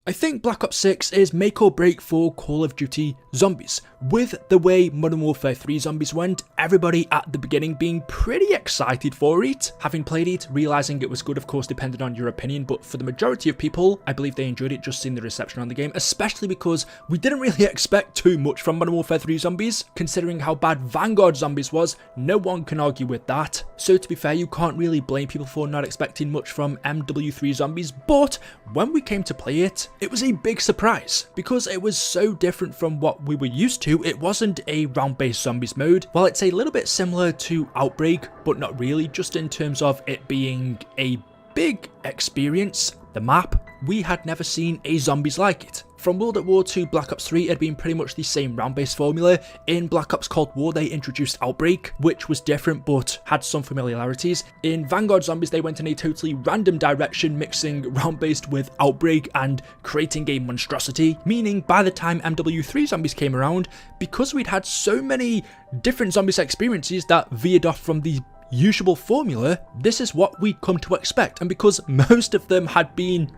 I think Black Ops 6 is make or break for Call of Duty Zombies. With the way Modern Warfare 3 Zombies went, everybody at the beginning being pretty excited for it. Having played it, realising it was good, of course, depended on your opinion, but for the majority of people, I believe they enjoyed it just seeing the reception on the game, especially because we didn't really expect too much from Modern Warfare 3 Zombies. Considering how bad Vanguard Zombies was, no one can argue with that. So to be fair, you can't really blame people for not expecting much from MW3 Zombies, but when we came to play it, it was a big surprise because it was so different from what we were used to. It wasn't a round-based zombies mode. While it's a little bit similar to Outbreak, but not really, just in terms of it being a big experience. The map, we had never seen a zombies like it. From World at War to Black Ops 3, it had been pretty much the same round-based formula. In Black Ops Cold War, they introduced Outbreak, which was different but had some familiarities. In Vanguard Zombies, they went in a totally random direction, mixing round-based with Outbreak and creating a monstrosity, meaning by the time MW3 Zombies came around, because we'd had so many different zombies experiences that veered off from the usual formula, this is what we come to expect. And because most of them had been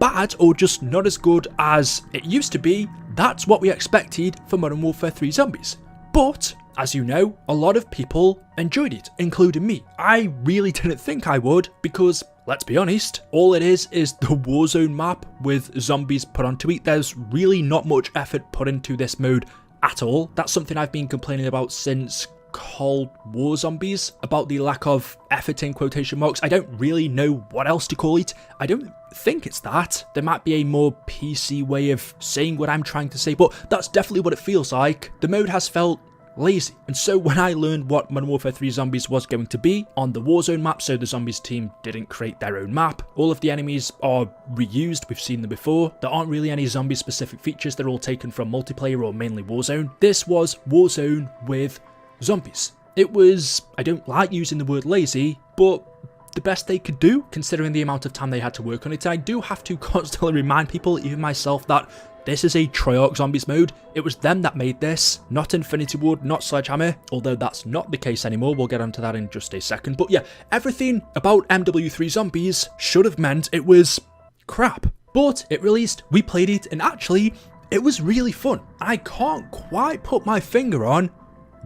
bad or just not as good as it used to be, that's what we expected for Modern Warfare 3 Zombies. But, as you know, a lot of people enjoyed it, including me. I really didn't think I would because, let's be honest, all it is the Warzone map with zombies put onto it. There's really not much effort put into this mode at all. That's something I've been complaining about since Cold War Zombies, about the lack of effort in quotation marks. I don't really know what else to call it. I don't think it's that. There might be a more PC way of saying what I'm trying to say, but that's definitely what it feels like. The mode has felt lazy. And so when I learned what Modern Warfare 3 Zombies was going to be on the Warzone map, so the Zombies team didn't create their own map, all of the enemies are reused, we've seen them before, there aren't really any zombie specific features, they're all taken from multiplayer or mainly Warzone. This was Warzone with zombies. It was, I don't like using the word lazy, but the best they could do, considering the amount of time they had to work on it. I do have to constantly remind people, even myself, that this is a Treyarch Zombies mode. It was them that made this, not Infinity Ward, not Sledgehammer, although that's not the case anymore. We'll get onto that in just a second. But yeah, everything about MW3 Zombies should have meant it was crap. But it released, we played it, and actually, it was really fun. I can't quite put my finger on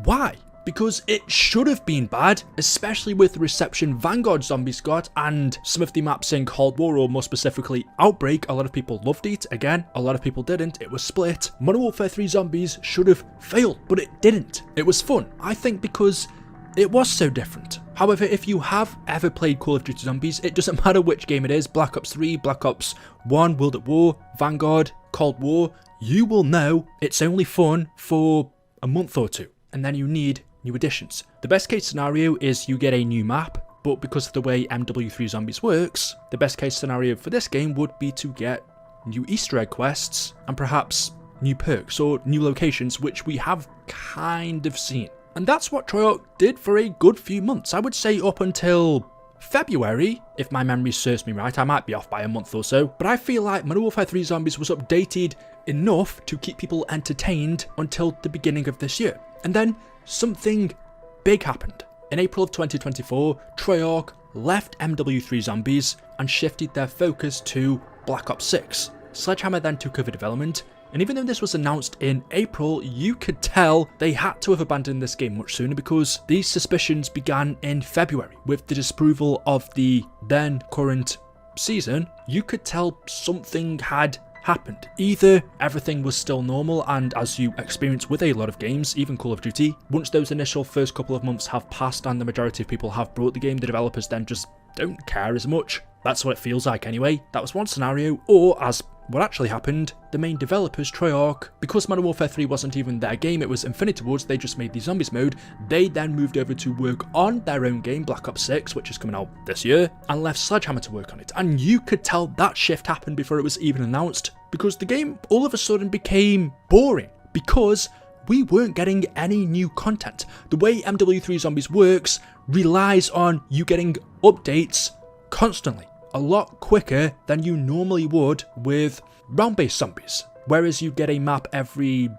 why. Because it should have been bad, especially with the reception Vanguard Zombies got and some of the maps in Cold War, or more specifically Outbreak. A lot of people loved it. Again, a lot of people didn't. It was split. Modern Warfare 3 Zombies should have failed, but it didn't. It was fun, I think, because it was so different. However, if you have ever played Call of Duty Zombies, it doesn't matter which game it is, Black Ops 3, Black Ops 1, World at War, Vanguard, Cold War, you will know it's only fun for a month or two, and then you need new additions. The best case scenario is you get a new map, but because of the way MW3 Zombies works, the best case scenario for this game would be to get new Easter egg quests and perhaps new perks or new locations, which we have kind of seen. And that's what Treyarch did for a good few months. I would say up until February, if my memory serves me right. I might be off by a month or so, but I feel like Modern Warfare 3 Zombies was updated enough to keep people entertained until the beginning of this year. And then something big happened. In April of 2024, Treyarch left MW3 Zombies and shifted their focus to Black Ops 6. Sledgehammer then took over development, and even though this was announced in April, you could tell they had to have abandoned this game much sooner, because these suspicions began in February. With the disapproval of the then current season, you could tell something had happened. Either everything was still normal, and as you experience with a lot of games, even Call of Duty, once those initial first couple of months have passed and the majority of people have bought the game, the developers then just don't care as much. That's what it feels like anyway. That was one scenario. Or, as what actually happened, the main developers, Treyarch, because Modern Warfare 3 wasn't even their game, it was Infinity Ward's, they just made the Zombies mode, they then moved over to work on their own game, Black Ops 6, which is coming out this year, and left Sledgehammer to work on it. And you could tell that shift happened before it was even announced, because the game all of a sudden became boring, because we weren't getting any new content. The way MW3 Zombies works relies on you getting updates constantly, a lot quicker than you normally would with round-based zombies. Whereas you get a map every,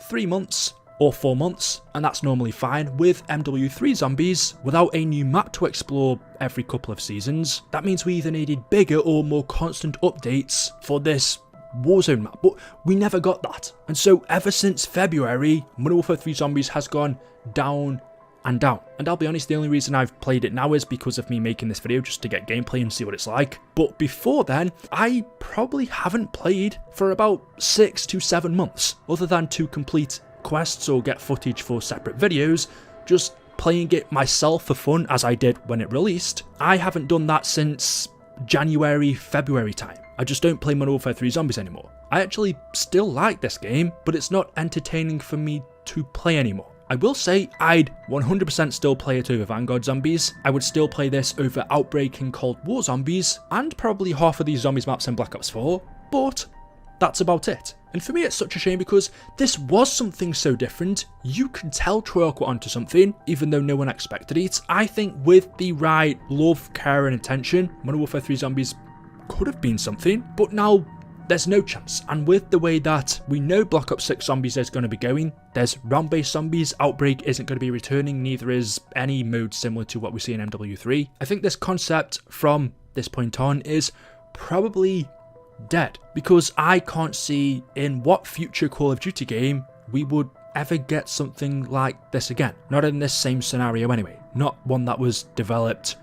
3 months or 4 months, and that's normally fine. With MW3 Zombies, without a new map to explore every couple of seasons, that means we either needed bigger or more constant updates for this Warzone map, but we never got that. And so ever since February, Modern Warfare 3 Zombies has gone down and down. And I'll be honest, the only reason I've played it now is because of me making this video just to get gameplay and see what it's like. But before then, I probably haven't played for about 6 to 7 months, other than to complete quests or get footage for separate videos, just playing it myself for fun as I did when it released. I haven't done that since January, February time. I just don't play Modern Warfare 3 Zombies anymore. I actually still like this game, but it's not entertaining for me to play anymore. I will say I'd 100% still play it over Vanguard Zombies. I would still play this over Outbreak and Cold War Zombies, and probably half of these Zombies maps in Black Ops 4, but that's about it. And for me, it's such a shame because this was something so different. You could tell Treyarch were onto something, even though no one expected it. I think with the right love, care, and attention, Modern Warfare 3 Zombies could have been something, but now there's no chance. And with the way that we know Black Ops 6 Zombies is going to be going, there's round-based zombies, Outbreak isn't going to be returning, neither is any mode similar to what we see in MW3. I think this concept from this point on is probably dead, because I can't see in what future Call of Duty game we would ever get something like this again. Not in this same scenario anyway. Not one that was developed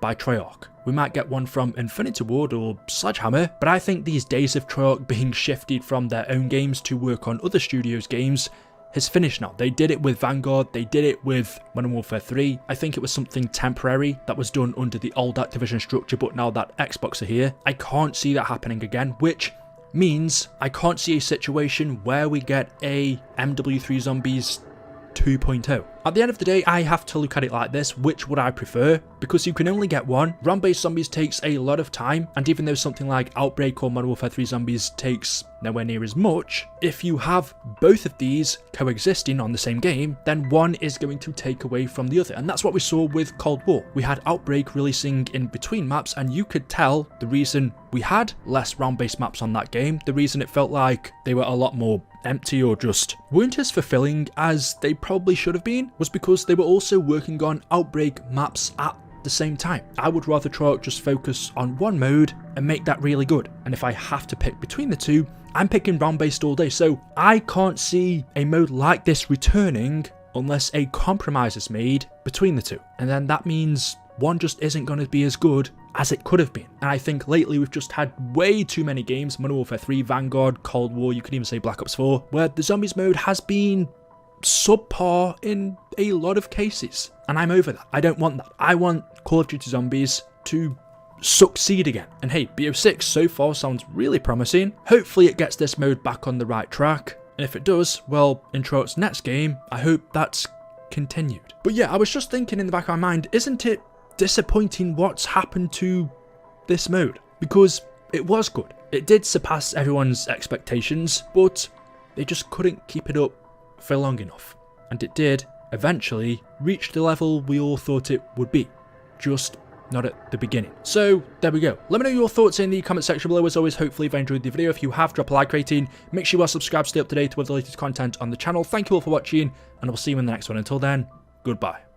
by Treyarch. We might get one from Infinity Ward or Sledgehammer, but I think these days of Treyarch being shifted from their own games to work on other studios' games has finished now. They did it with Vanguard, they did it with Modern Warfare 3. I think it was something temporary that was done under the old Activision structure, but now that Xbox are here, I can't see that happening again, which means I can't see a situation where we get a MW3 Zombies 2.0. At the end of the day, I have to look at it like this: which would I prefer? Because you can only get one. Round-based zombies takes a lot of time, and even though something like Outbreak or Modern Warfare 3 Zombies takes nowhere near as much, if you have both of these coexisting on the same game, then one is going to take away from the other. And that's what we saw with Cold War. We had Outbreak releasing in between maps, and you could tell the reason we had less round-based maps on that game, the reason it felt like they were a lot more empty or just weren't as fulfilling as they probably should have been, was because they were also working on Outbreak maps at the same time. I would rather Treyarch just focus on one mode and make that really good. And if I have to pick between the two, I'm picking round-based all day. So I can't see a mode like this returning unless a compromise is made between the two. And then that means one just isn't going to be as good as it could have been. And I think lately we've just had way too many games, Modern Warfare 3, Vanguard, Cold War, you could even say Black Ops 4, where the zombies mode has been subpar in a lot of cases. And I'm over that. I don't want that. I want Call of Duty Zombies to succeed again. And hey, BO6 so far sounds really promising. Hopefully it gets this mode back on the right track. And if it does, well, in Treyarch's next game, I hope that's continued. But yeah, I was just thinking in the back of my mind, isn't it disappointing what's happened to this mode? Because it was good. It did surpass everyone's expectations, but they just couldn't keep it up for long enough. And it did eventually reach the level we all thought it would be, just not at the beginning. So there we go. Let me know your thoughts in the comment section below. As always, hopefully if you enjoyed the video, if you have, drop a like rating. Make sure you are subscribed to stay up to date with the latest content on the channel. Thank you all for watching, and I will see you in the next one. Until then, goodbye.